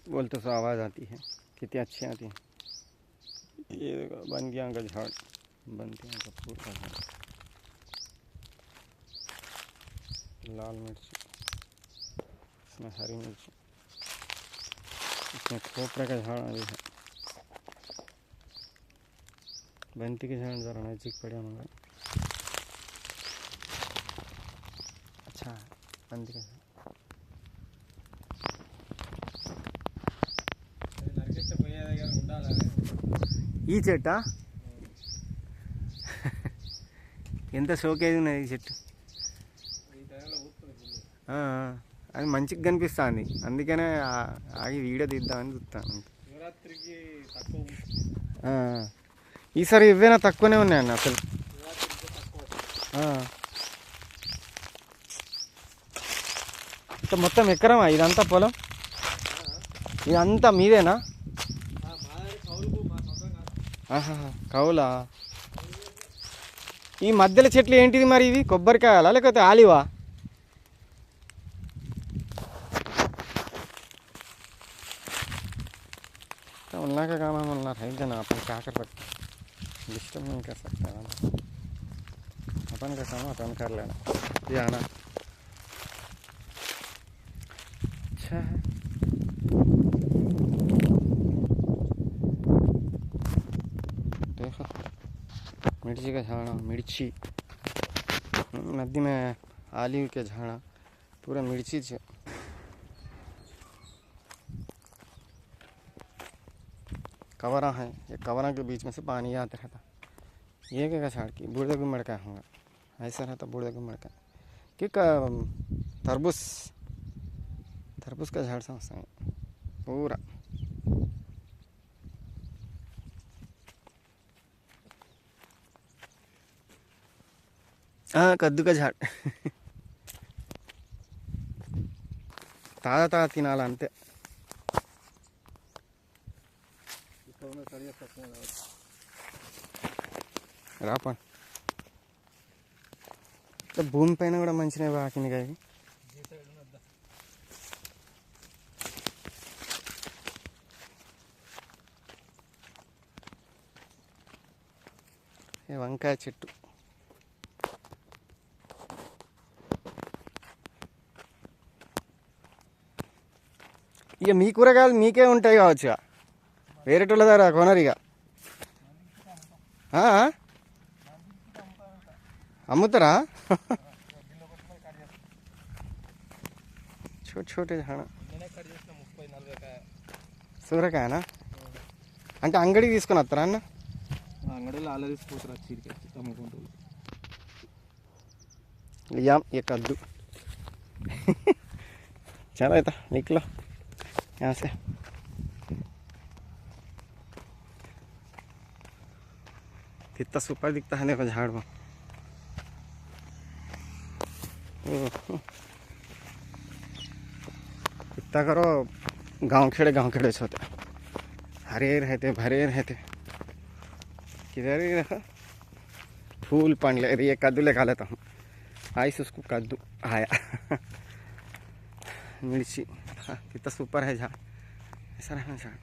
बोलते तो आवाज़ आती है, कितनी अच्छी आती है। ये देखो बंदियाँ का झाड़, बंदियाँ का पूरा झाड़, लाल मिर्ची, इसमें हरी मिर्ची, इसमें खोपरे का झाड़ भी है। बंती के झाड़ जरा नज़दीक पड़ा मगर अच्छा है। बंती का झाड़ ఈ చెట్టా ఎంత షోకేజ్ ఉన్నది ఈ చెట్టు. అది మంచిగా కనిపిస్తుంది, అందుకనే ఆగి వీడియో తీద్దామని చూస్తాను. ఈసారి ఇవేనా తక్కువనే ఉన్నాయండి అసలు. మొత్తం ఎకరమా ఇదంతా పొలం? ఇదంతా మీదేనా? కౌలా. ఈ మధ్యలో చెట్లు ఏంటిది మరి? ఇవి కొబ్బరికాయలా లేకపోతే ఆలివా? उन्ना का काम है, उन्ना है देना। अपन क्या कर सकते, डिस्टर्ब नहीं कर सकते ना। अपन का काम अपन कर लेना, ये आना अच्छा है। देखो मिर्ची का झाड़ा, मिर्ची नदी में आलू के झाड़ा, पूरा मिर्ची से कवरा है। ये कवरा के बीच में से पानी आता रहता। ये क्या झाड़ की बूढ़े गुम्मड़ का होगा, ऐसा रहता बूढ़े गुम्मड़ का। कि तरबूज, तरबूज का झाड़ समझते हैं पूरा। हाँ कद्दू का झाड़ ताज़ा ताज़ा तिनाला अंते। రాపా భూమి పైన కూడా మంచిగా వాకింది కదా. వంకాయ చెట్టు ఇక మీ కూరగాయలు మీకే ఉంటాయి కావచ్చు, వేరేటోళ్ళ దగ్గర కొనరు ఇక. అమ్ముతారా? छोटे छोटे झाड़ సూరకాయనా? అంటే అంగడికి తీసుకొని వస్తారా అన్న? అంగడిలో అలా తీసుకుపోతారు, చీరకి అమ్ముకుంటారు. लिया ये कद्दू चलो था निकलो यहाँ से। कितना सुपर दिखता है देखो झाड़ में। इतना करो गांव खेड़े होते हरे रहते भरे रहते। किधर ही रखा फूल पानी ले, ये कद्दू ले खा लेता हूँ। आइस उसको कद्दू आया मिर्ची कितना सुपर है झाड़, ऐसा रहना झाड़।